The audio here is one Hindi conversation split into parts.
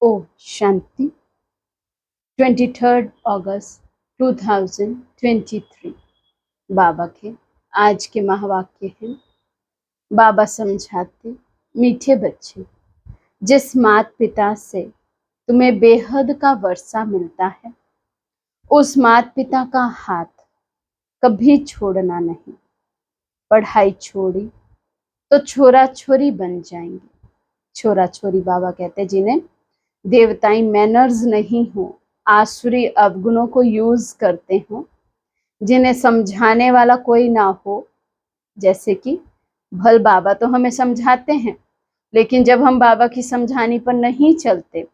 ओम शांति। 23 अगस्त 2023 बाबा के आज के महावाक्य हैं। बाबा समझाते, मीठे बच्चे, जिस माता पिता से तुम्हें बेहद का वर्षा मिलता है, उस माता पिता का हाथ कभी छोड़ना नहीं। पढ़ाई छोड़ी तो छोरा छोरी बन जाएंगे। छोरा छोरी बाबा कहते जिन्हें देवताई मैनर्स नहीं हो, आसुरी अवगुणों को यूज करते हो, जिन्हें समझाने वाला कोई ना हो। जैसे कि भल बाबा तो हमें समझाते हैं, लेकिन जब हम बाबा की समझानी पर नहीं चलते,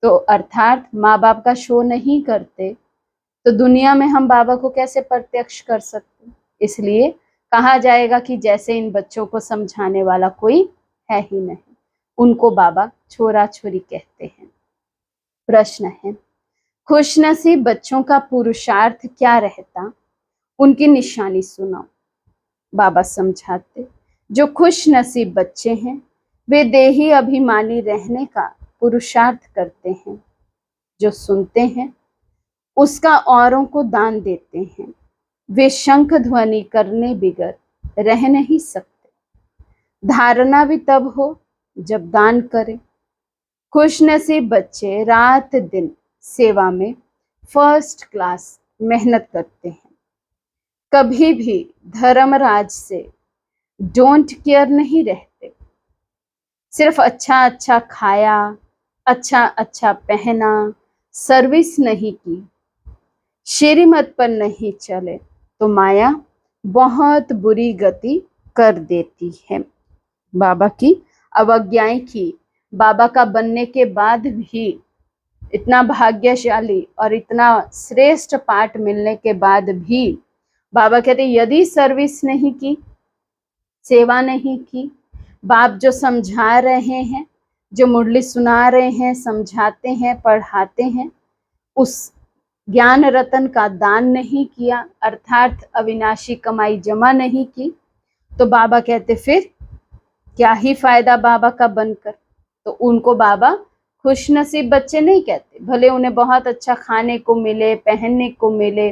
तो अर्थात माँ बाप का शो नहीं करते, तो दुनिया में हम बाबा को कैसे प्रत्यक्ष कर सकते। इसलिए कहा जाएगा कि जैसे इन बच्चों को समझाने वाला कोई है ही नहीं, उनको बाबा छोरा छोरी कहते हैं। प्रश्न है, खुशनसीब बच्चों का पुरुषार्थ क्या रहता, उनकी निशानी सुनाओ। बाबा समझाते, जो खुश नसीब बच्चे हैं वे देही अभिमानी रहने का पुरुषार्थ करते हैं। जो सुनते हैं उसका औरों को दान देते हैं। वे शंख ध्वनि करने बिगर रह नहीं सकते। धारणा भी तब हो जब दान करें। खुशनसीब बच्चे रात दिन सेवा में फर्स्ट क्लास मेहनत करते हैं। कभी भी धर्मराज से डोंट केयर नहीं रहते। सिर्फ अच्छा अच्छा खाया, अच्छा अच्छा पहना, सर्विस नहीं की, श्रीमत पर नहीं चले तो माया बहुत बुरी गति कर देती है। बाबा की अवज्ञाएं की, बाबा का बनने के बाद भी इतना भाग्यशाली और इतना श्रेष्ठ पाठ मिलने के बाद भी बाबा कहते यदि सर्विस नहीं की, सेवा नहीं की, बाप जो समझा रहे हैं, जो मुरली सुना रहे हैं, समझाते हैं, पढ़ाते हैं, उस ज्ञान रतन का दान नहीं किया, अर्थात अविनाशी कमाई जमा नहीं की, तो बाबा कहते फिर क्या ही फायदा बाबा का बनकर। तो उनको बाबा खुशनसीब बच्चे नहीं कहते। भले उन्हें बहुत अच्छा खाने को मिले, पहनने को मिले,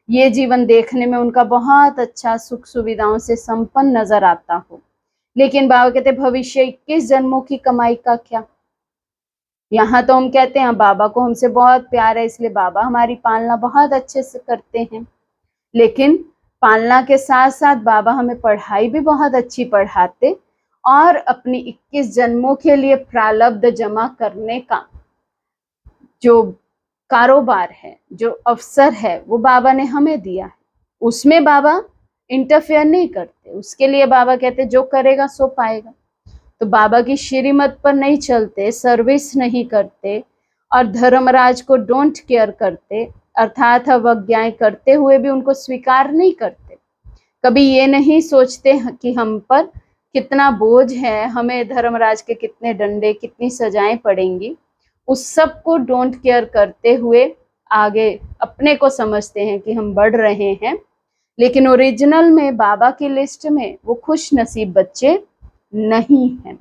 ये जीवन देखने में उनका बहुत अच्छा सुख सुविधाओं से संपन्न नजर आता हो, लेकिन बाबा कहते भविष्य 21 जन्मों की कमाई का क्या। यहाँ तो हम कहते हैं बाबा को हमसे बहुत प्यार है, इसलिए बाबा हमारी पालना बहुत अच्छे से करते हैं, लेकिन पालना के साथ साथ बाबा हमें पढ़ाई भी बहुत अच्छी पढ़ाते और अपनी 21 जन्मों के लिए प्रारब्ध जमा करने का जो कारोबार है, जो अवसर है, वो बाबा ने हमें दिया है। उसमें बाबा इंटरफेयर नहीं करते। उसके लिए बाबा कहते जो करेगा सो पाएगा। तो बाबा की श्रीमत पर नहीं चलते, सर्विस नहीं करते और धर्मराज को डोंट केयर करते, अर्थात अवज्ञाएं करते हुए भी उनको स्वीकार नहीं करते। कभी ये नहीं सोचते कि हम पर कितना बोझ है, हमें धर्मराज के कितने डंडे, कितनी सजाएं पड़ेंगी, उस सब को डोंट केयर करते हुए आगे अपने को समझते हैं कि हम बढ़ रहे हैं, लेकिन ओरिजिनल में बाबा की लिस्ट में वो खुश नसीब बच्चे नहीं हैं।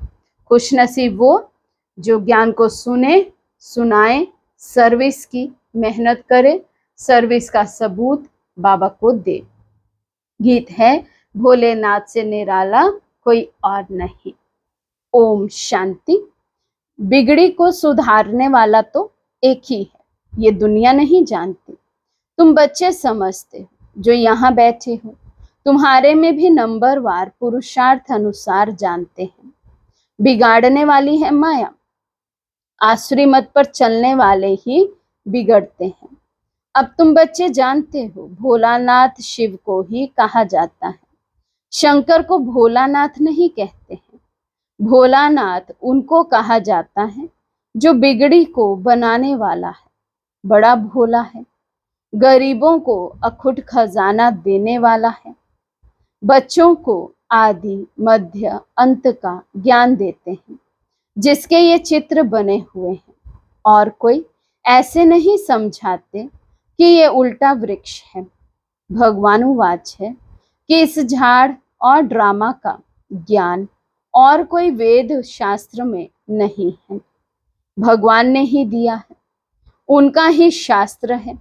खुश नसीब वो जो ज्ञान को सुने, सुनाए, सर्विस की मेहनत करे, सर्विस का सबूत बाबा को दे। गीत है, भोलेनाथ से निराला कोई और नहीं। ओम शांति। बिगड़ी को सुधारने वाला तो एक ही है, ये दुनिया नहीं जानती। तुम बच्चे समझते हो जो यहाँ बैठे हो, तुम्हारे में भी नंबरवार पुरुषार्थ अनुसार जानते हैं। बिगाड़ने वाली है माया, आसुरी मत पर चलने वाले ही बिगड़ते हैं। अब तुम बच्चे जानते हो भोलानाथ शिव को ही कहा जाता है। शंकर को भोलानाथ नहीं कहते हैं। भोलानाथ उनको कहा जाता है जो बिगड़ी को बनाने वाला है, बड़ा भोला है, गरीबों को अखुट खजाना देने वाला है, बच्चों को आदि मध्य अंत का ज्ञान देते हैं, जिसके ये चित्र बने हुए हैं। और कोई ऐसे नहीं समझाते कि ये उल्टा वृक्ष है। भगवानुवाच है कि इस झाड़ और ड्रामा का ज्ञान और कोई वेद शास्त्र में नहीं है। भगवान ने ही दिया है, उनका ही शास्त्र है,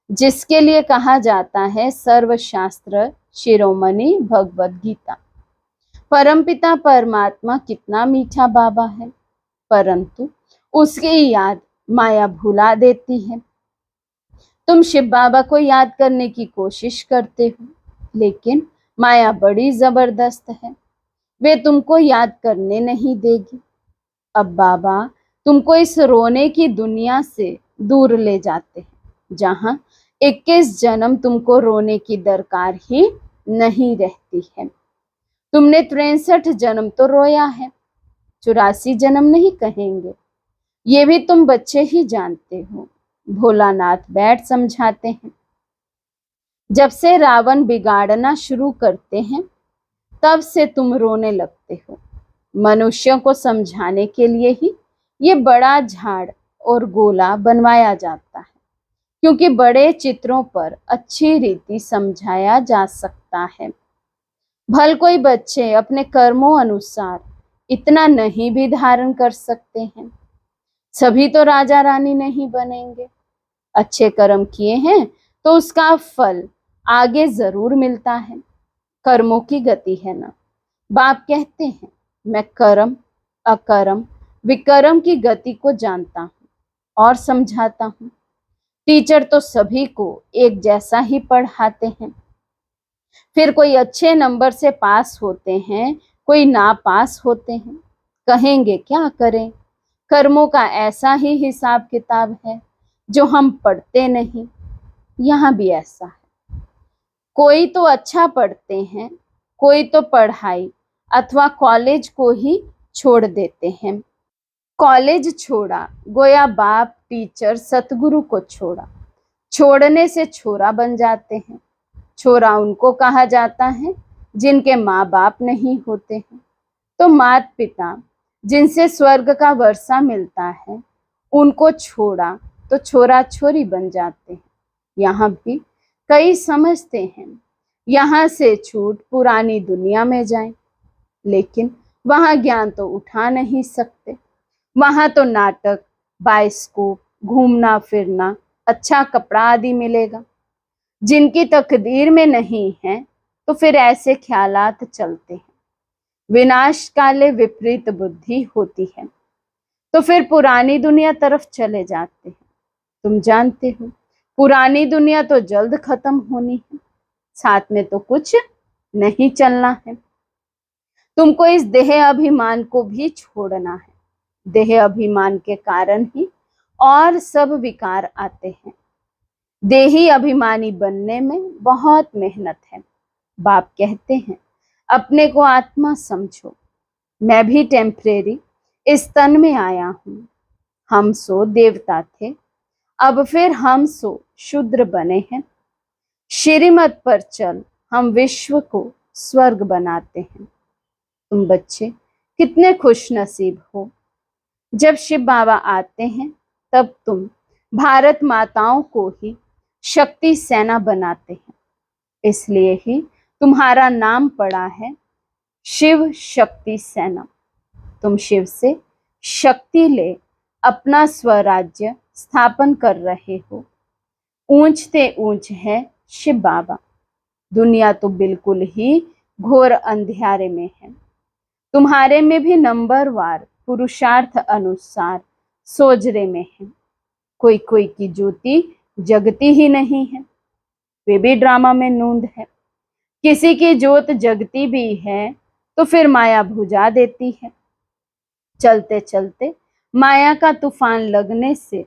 जिसके लिए कहा जाता है सर्वशास्त्र शिरोमणि भगवद गीता। परमपिता परमात्मा कितना मीठा बाबा है, परंतु उसकी याद माया भुला देती है। तुम शिव बाबा को याद करने की कोशिश करते हो, लेकिन माया बड़ी जबरदस्त है, वे तुमको याद करने नहीं देगी। अब बाबा तुमको इस रोने की दुनिया से दूर ले जाते हैं, जहां 21 जन्म तुमको रोने की दरकार ही नहीं रहती है। तुमने 63 जन्म तो रोया है, 84 जन्म नहीं कहेंगे, ये भी तुम बच्चे ही जानते हो। भोलानाथ बैठ समझाते हैं, जब से रावण बिगाड़ना शुरू करते हैं तब से तुम रोने लगते हो। मनुष्यों को समझाने के लिए ही ये बड़ा झाड़ और गोला बनवाया जाता है, क्योंकि बड़े चित्रों पर अच्छी रीति समझाया जा सकता है। भल कोई बच्चे अपने कर्मों अनुसार इतना नहीं भी धारण कर सकते हैं। सभी तो राजा रानी नहीं बनेंगे। अच्छे कर्म किए हैं तो उसका फल आगे जरूर मिलता है। कर्मों की गति है ना। बाप कहते हैं, मैं कर्म अकर्म विकर्म की गति को जानता हूँ और समझाता हूँ। टीचर तो सभी को एक जैसा ही पढ़ाते हैं। फिर कोई अच्छे नंबर से पास होते हैं, कोई ना पास होते हैं। कहेंगे क्या करें, कर्मों का ऐसा ही हिसाब किताब है जो हम पढ़ते नहीं। यहाँ भी ऐसा है, कोई तो अच्छा पढ़ते हैं, कोई तो पढ़ाई अथवा कॉलेज को ही छोड़ देते हैं। कॉलेज छोड़ा गोया बाप टीचर सतगुरु को छोड़ा, छोड़ने से छोरा बन जाते हैं। छोरा उनको कहा जाता है जिनके माँ बाप नहीं होते हैं। तो माता पिता जिनसे स्वर्ग का वर्षा मिलता है, उनको छोड़ा तो छोरा छोरी बन जाते हैं। यहाँ भी कई समझते हैं यहाँ से छूट पुरानी दुनिया में जाएं, लेकिन वहाँ ज्ञान तो उठा नहीं सकते। वहाँ तो नाटक, बाइस्कोप, घूमना फिरना, अच्छा कपड़ा आदि मिलेगा। जिनकी तकदीर में नहीं है तो फिर ऐसे ख्यालात चलते हैं। विनाश काले विपरीत बुद्धि होती है तो फिर पुरानी दुनिया तरफ चले जाते हैं। तुम जानते हो पुरानी दुनिया तो जल्द खत्म होनी है, साथ में तो कुछ नहीं चलना है। तुमको इस देह अभिमान को भी छोड़ना है। देह अभिमान के कारण ही और सब विकार आते हैं। देही अभिमानी बनने में बहुत मेहनत है। बाप कहते हैं, अपने को आत्मा समझो। मैं भी टेम्परेरी इस तन में आया हूं। हम सो देवता थे, अब फिर हम सो शूद्र बने हैं। श्रीमत पर चल हम विश्व को स्वर्ग बनाते हैं। तुम बच्चे कितने खुश नसीब हो। जब शिव बाबा आते हैं तब तुम भारत माताओं को ही शक्ति सेना बनाते हैं। इसलिए ही तुम्हारा नाम पड़ा है शिव शक्ति सेना। तुम शिव से शक्ति ले अपना स्वराज्य स्थापन कर रहे हो। ऊंचते ऊंच है शिव बाबा। दुनिया तो बिल्कुल ही घोर अंधियारे में है। तुम्हारे में भी नंबरवार पुरुषार्थ अनुसार सोजरे में है। कोई कोई की ज्योति जगती ही नहीं है, वे भी ड्रामा में नूंद है। किसी की ज्योत जगती भी है तो फिर माया भुजा देती है। चलते चलते माया का तूफान लगने से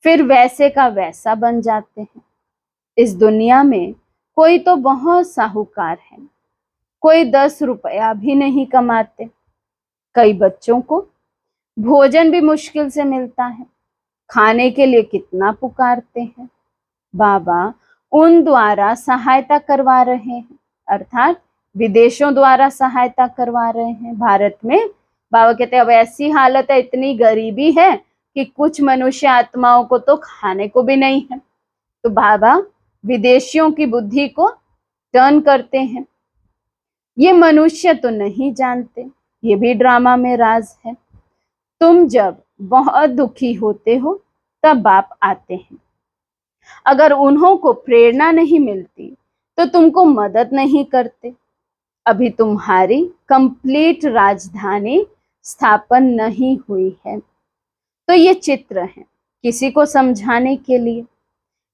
फिर वैसे का वैसा बन जाते हैं। इस दुनिया में कोई तो बहुत साहूकार है, कोई 10 रुपया भी नहीं कमाते। कई बच्चों को भोजन भी मुश्किल से मिलता है, खाने के लिए कितना पुकारते हैं। बाबा उन द्वारा सहायता करवा रहे हैं, अर्थात विदेशों द्वारा सहायता करवा रहे हैं। भारत में बाबा कहते हैं अब ऐसी हालत है, इतनी गरीबी है कि कुछ मनुष्य आत्माओं को तो खाने को भी नहीं है। तो बाबा विदेशियों की बुद्धि को टर्न करते हैं। ये मनुष्य तो नहीं जानते, ये भी ड्रामा में राज है। तुम जब बहुत दुखी होते हो तब बाप आते हैं। अगर उन्हों को प्रेरणा नहीं मिलती तो तुमको मदद नहीं करते। अभी तुम्हारी कंप्लीट राजधानी स्थापन नहीं हुई है। तो ये चित्र है किसी को समझाने के लिए।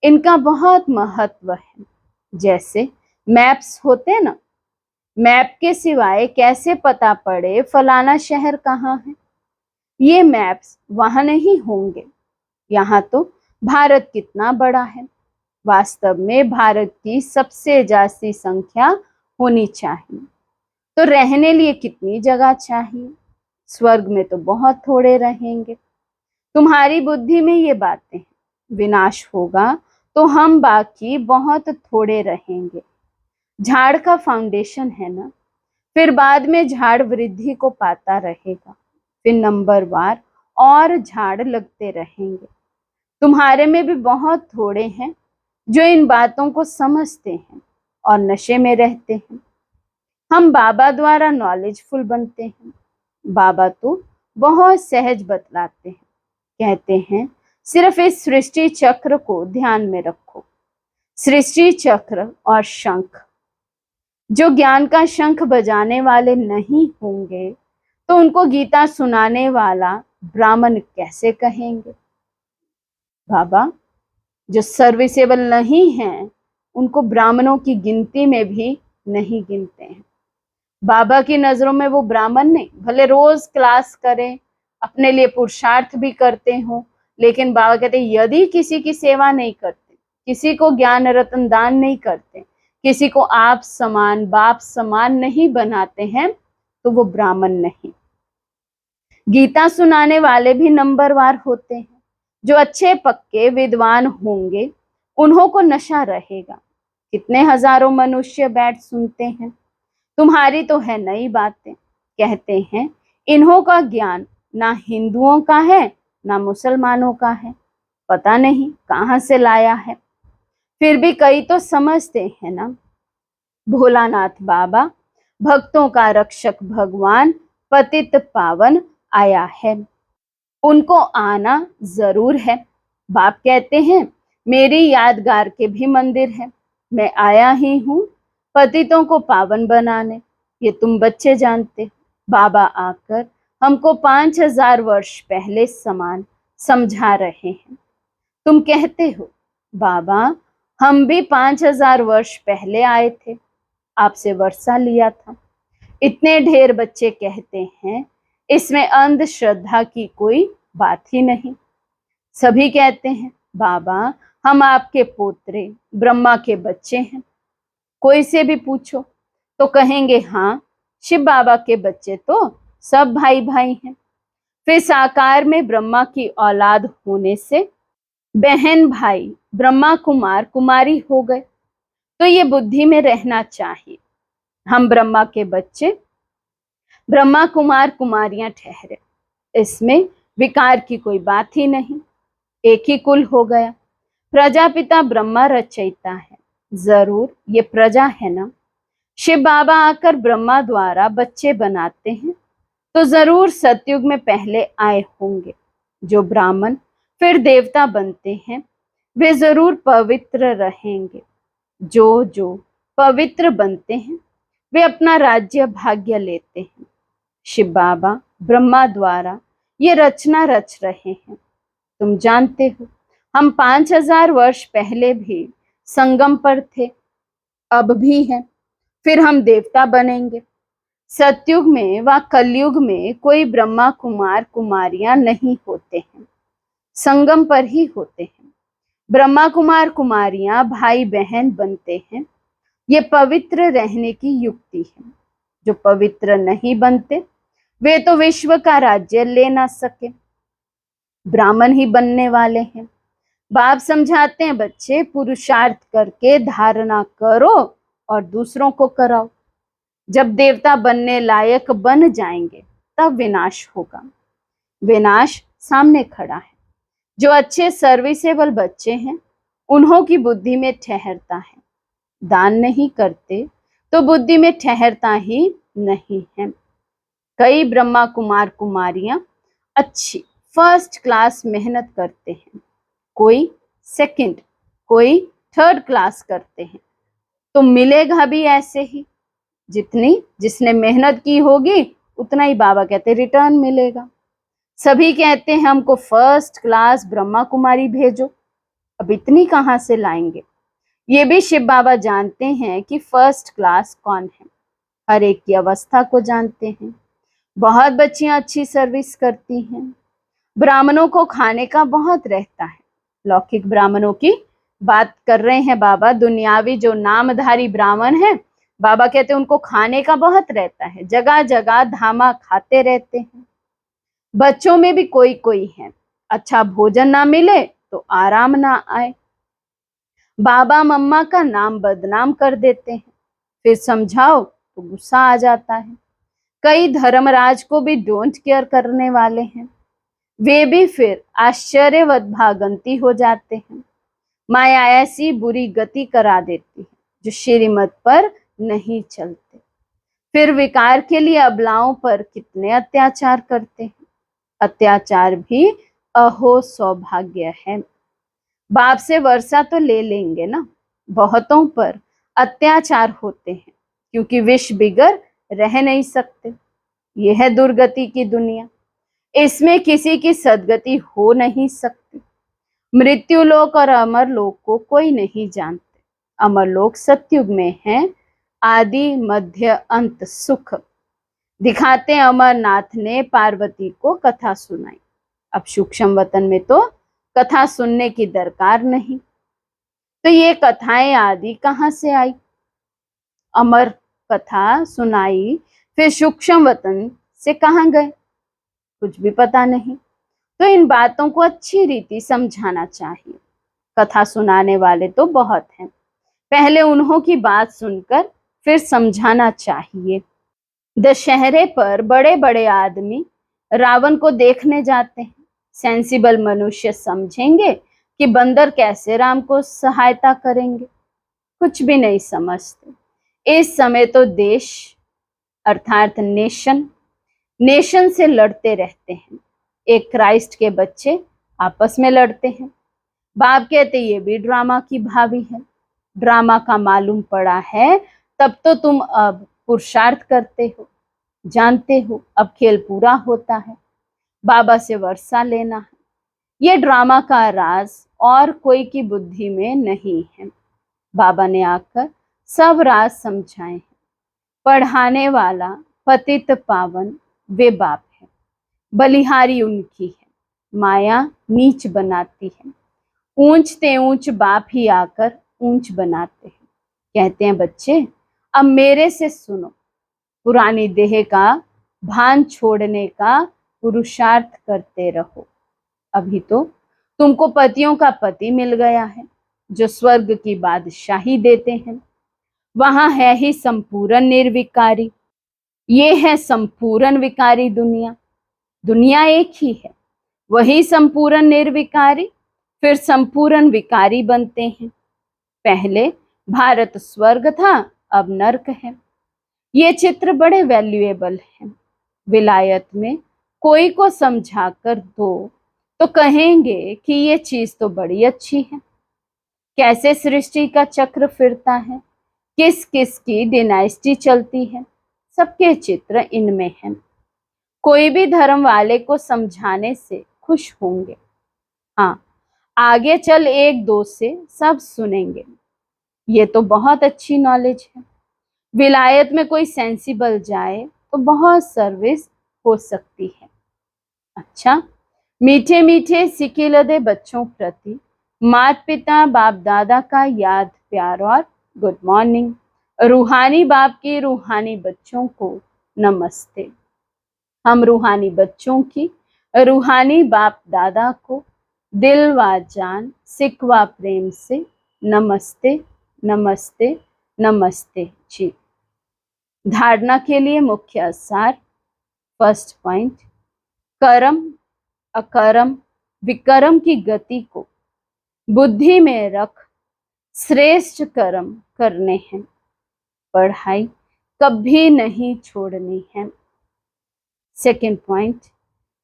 इनका बहुत महत्व है। जैसे मैप्स होते ना, मैप के सिवाय कैसे पता पड़े फलाना शहर कहाँ है? ये मैप्स वहां नहीं होंगे। यहाँ तो भारत कितना बड़ा है। वास्तव में भारत की सबसे ज्यादा संख्या होनी चाहिए। तो रहने लिए कितनी जगह चाहिए? स्वर्ग में तो बहुत थोड़े रहेंगे। तुम्हारी बुद्धि में ये बातें हैं। विनाश होगा तो हम बाकी बहुत थोड़े रहेंगे। झाड़ का फाउंडेशन है ना, फिर बाद में झाड़ वृद्धि को पाता रहेगा, फिर नंबरवार और झाड़ लगते रहेंगे। तुम्हारे में भी बहुत थोड़े हैं जो इन बातों को समझते हैं और नशे में रहते हैं। हम बाबा द्वारा नॉलेजफुल बनते हैं। बाबा तो बहुत सहज बतलाते हैं। कहते हैं सिर्फ इस सृष्टि चक्र को ध्यान में रखो। सृष्टि चक्र और शंख। जो ज्ञान का शंख बजाने वाले नहीं होंगे तो उनको गीता सुनाने वाला ब्राह्मण कैसे कहेंगे? बाबा जो सर्विसेबल नहीं हैं उनको ब्राह्मणों की गिनती में भी नहीं गिनते हैं। बाबा की नजरों में वो ब्राह्मण नहीं, भले रोज क्लास करें, अपने लिए पुरुषार्थ भी करते हो, लेकिन बाबा कहते यदि किसी की सेवा नहीं करते, किसी को ज्ञान रत्न दान नहीं करते, किसी को आप समान बाप समान नहीं बनाते हैं तो वो ब्राह्मण नहीं। गीता सुनाने वाले भी नंबरवार होते हैं। जो अच्छे पक्के विद्वान होंगे उन्हों को नशा रहेगा। कितने हजारों मनुष्य बैठ सुनते हैं। तुम्हारी तो है नई बातें। कहते हैं इन्हों का ज्ञान ना हिंदुओं का है ना मुसलमानों का है, पता नहीं कहां से लाया है। फिर भी कई तो समझते हैं ना। भोलानाथ बाबा भक्तों का रक्षक भगवान पतित पावन आया है, उनको आना जरूर है। बाप कहते हैं मेरी यादगार के भी मंदिर है, मैं आया ही हूँ पतितों को पावन बनाने। ये तुम बच्चे जानते। बाबा आकर हमको 5000 वर्ष पहले समान समझा रहे हैं। तुम कहते हो बाबा हम भी 5000 वर्ष पहले आए थे, आपसे वर्षा लिया था। इतने ढेर बच्चे कहते हैं इसमें अंधश्रद्धा की कोई बात ही नहीं। सभी कहते हैं बाबा हम आपके पोतरे ब्रह्मा के बच्चे हैं। कोई से भी पूछो तो कहेंगे हाँ शिव बाबा के बच्चे तो सब भाई भाई हैं। फिर साकार में ब्रह्मा की औलाद होने से बहन भाई ब्रह्मा कुमार कुमारी हो गए। तो ये बुद्धि में रहना चाहिए। हम ब्रह्मा के बच्चे ब्रह्मा कुमार कुमारियां ठहरे, इसमें विकार की कोई बात ही नहीं। एक ही कुल हो गया। प्रजापिता ब्रह्मा रचयिता है, जरूर ये प्रजा है ना। शिव बाबा आकर ब्रह्मा द्वारा बच्चे बनाते हैं तो जरूर सतयुग में पहले आए होंगे। जो ब्राह्मण फिर देवता बनते हैं वे जरूर पवित्र रहेंगे। जो पवित्र बनते हैं वे अपना राज्य भाग्य लेते हैं। शिव बाबा ब्रह्मा द्वारा ये रचना रच रहे हैं। तुम जानते हो हम 5000 वर्ष पहले भी संगम पर थे, अब भी हैं, फिर हम देवता बनेंगे। सतयुग में व कलयुग में कोई ब्रह्मा कुमार कुमारियां नहीं होते हैं, संगम पर ही होते हैं। ब्रह्मा कुमार कुमारियां भाई बहन बनते हैं। ये पवित्र रहने की युक्ति है। जो पवित्र नहीं बनते वे तो विश्व का राज्य ले ना सके, ब्राह्मण ही बनने वाले हैं। बाप समझाते हैं बच्चे पुरुषार्थ करके धारणा करो और दूसरों को कराओ। जब देवता बनने लायक बन जाएंगे तब विनाश होगा। विनाश सामने खड़ा है। जो अच्छे सर्विसेबल बच्चे हैं उन्हों की बुद्धि में ठहरता है। दान नहीं करते तो बुद्धि में ठहरता ही नहीं है। कई ब्रह्मा कुमार कुमारियां अच्छी फर्स्ट क्लास मेहनत करते हैं, कोई सेकंड, कोई थर्ड क्लास करते हैं, तो मिलेगा भी ऐसे ही। जितनी जिसने मेहनत की होगी उतना ही बाबा कहते रिटर्न मिलेगा। सभी कहते हैं हमको फर्स्ट क्लास ब्रह्मा कुमारी भेजो, अब इतनी कहाँ से लाएंगे। ये भी शिव बाबा जानते हैं कि फर्स्ट क्लास कौन है, हर एक की अवस्था को जानते हैं। बहुत बच्चियां अच्छी सर्विस करती हैं। ब्राह्मणों को खाने का बहुत रहता है। लौकिक ब्राह्मणों की बात कर रहे हैं बाबा, दुनियावी जो नामधारी ब्राह्मण हैं, बाबा कहते हैं उनको खाने का बहुत रहता है, जगह जगह धामा खाते रहते हैं। बच्चों में भी कोई कोई है, अच्छा भोजन ना मिले तो आराम ना आए, बाबा मम्मा का नाम बदनाम कर देते हैं, फिर समझाओ तो गुस्सा आ जाता है। कई धर्मराज को भी डोंट केयर करने वाले हैं, वे भी फिर आश्चर्यवत भागंती हो जाते हैं। माया ऐसी बुरी गति करा देती है जो श्रीमत पर नहीं चलते, फिर विकार के लिए अबलाओं पर कितने अत्याचार करते हैं। अत्याचार भी अहो सौभाग्य है। बाप से वर्षा तो ले लेंगे ना, बहुतों पर अत्याचार होते हैं क्योंकि विष बिगर रह नहीं सकते। यह है दुर्गति की दुनिया, इसमें किसी की सदगति हो नहीं सकती। मृत्यु लोक और अमर लोक को कोई नहीं जानते। अमर लोक सतयुग में है, आदि मध्य अंत सुख दिखाते अमरनाथ ने पार्वती को कथा सुनाई। अब सूक्ष्म वतन में तो कथा सुनने की दरकार नहीं, तो ये कथाएं आदि कहाँ से आई। अमर कथा सुनाई, फिर सूक्ष्म वतन से कहाँ गए, कुछ भी पता नहीं। तो इन बातों को अच्छी रीति समझाना चाहिए। कथा सुनाने वाले तो बहुत हैं, पहले उन्हों की बात सुनकर फिर समझाना चाहिए। दशहरे पर बड़े बड़े आदमी रावण को देखने जाते हैं। सेंसिबल मनुष्य समझेंगे कि बंदर कैसे राम को सहायता करेंगे, कुछ भी नहीं समझते। इस समय तो देश अर्थात नेशन से लड़ते रहते हैं। एक क्राइस्ट के बच्चे आपस में लड़ते हैं। बाप कहते ये भी ड्रामा की भावी है, ड्रामा का मालूम पड़ा है तब तो तुम अब पुरुषार्थ करते हो, जानते हो अब खेल पूरा होता है, बाबा से वर्षा लेना है। ये ड्रामा का राज और कोई की बुद्धि में नहीं है। बाबा ने आकर सब राज समझाए हैं। पढ़ाने वाला पतित पावन वे बाप है, बलिहारी उनकी है, माया नीच बनाती है, ऊंचते ऊंच बाप ही आकर ऊंच बनाते हैं। कहते हैं बच्चे अब मेरे से सुनो, पुरानी देह का भान छोड़ने का पुरुषार्थ करते रहो। अभी तो तुमको पतियों का पति मिल गया है जो स्वर्ग की बादशाही देते हैं, वहां है ही संपूर्ण निर्विकारी। ये है संपूर्ण विकारी दुनिया, दुनिया एक ही है, वही संपूर्ण निर्विकारी फिर संपूर्ण विकारी बनते हैं। पहले भारत स्वर्ग था, अब नर्क है। ये चित्र बड़े वैल्यूएबल हैं। विलायत में कोई को समझा कर दो तो कहेंगे कि ये चीज तो बड़ी अच्छी है। कैसे सृष्टि का चक्र फिरता है, किस किस की डिनाइस्टी चलती है, सबके चित्र इनमें हैं। कोई भी धर्म वाले को समझाने से खुश होंगे। हाँ, आगे चल एक दो से सब सुनेंगे। ये तो बहुत अच्छी नॉलेज है। विलायत में कोई सेंसिबल जाए तो बहुत सर्विस हो सकती है। अच्छा, मीठे मीठे सिकिलदे बच्चों प्रति माता पिता बाप दादा का याद प्यार और गुड मॉर्निंग। रूहानी बाप की रूहानी बच्चों को नमस्ते। हम रूहानी बच्चों की रूहानी बाप दादा को दिल व जान सिक व प्रेम से नमस्ते नमस्ते नमस्ते जी। धारणा के लिए मुख्य सार। फर्स्ट पॉइंट, कर्म अकर्म विकर्म की गति को बुद्धि में रख श्रेष्ठ कर्म करने हैं। पढ़ाई कभी नहीं छोड़नी है। सेकंड पॉइंट,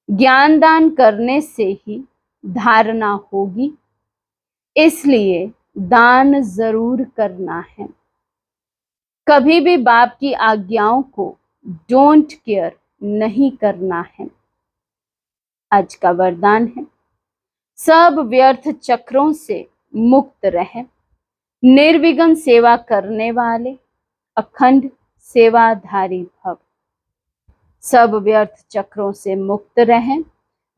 ज्ञान दान करने से ही धारणा होगी, इसलिए दान जरूर करना है। कभी भी बाप की आज्ञाओं को डोंट केयर नहीं करना है। आज का वरदान है, सब व्यर्थ चक्रों से मुक्त रहें, निर्विघ्न सेवा करने वाले अखंड सेवाधारी भव। सब व्यर्थ चक्रों से मुक्त रहें,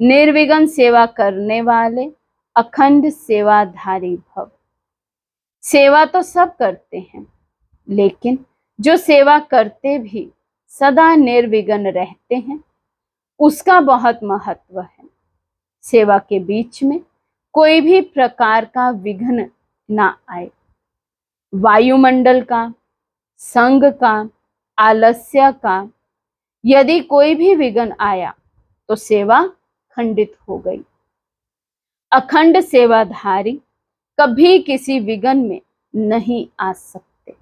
निर्विघ्न सेवा करने वाले अखंड सेवाधारी भव। सेवा तो सब करते हैं, लेकिन जो सेवा करते भी सदा निर्विघ्न रहते हैं, उसका बहुत महत्व है। सेवा के बीच में कोई भी प्रकार का विघ्न ना आए। वायुमंडल का, संग का, आलस्य का यदि कोई भी विघ्न आया तो सेवा खंडित हो गई। अखंड सेवाधारी कभी किसी विघ्न में नहीं आ सकते।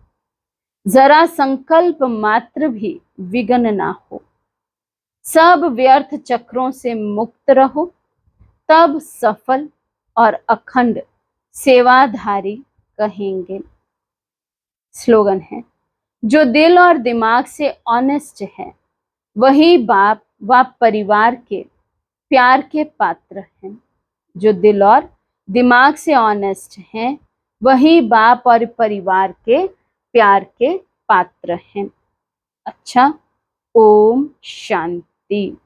जरा संकल्प मात्र भी विघ्न ना हो। सब व्यर्थ चक्रों से मुक्त रहो, तब सफल और अखंड सेवाधारी कहेंगे। स्लोगन है, जो दिल और दिमाग से ऑनेस्ट है वही बाप व परिवार के प्यार के पात्र हैं। जो दिल और दिमाग से ऑनेस्ट हैं वही बाप और परिवार के प्यार के पात्र हैं। अच्छा, ओम शांति।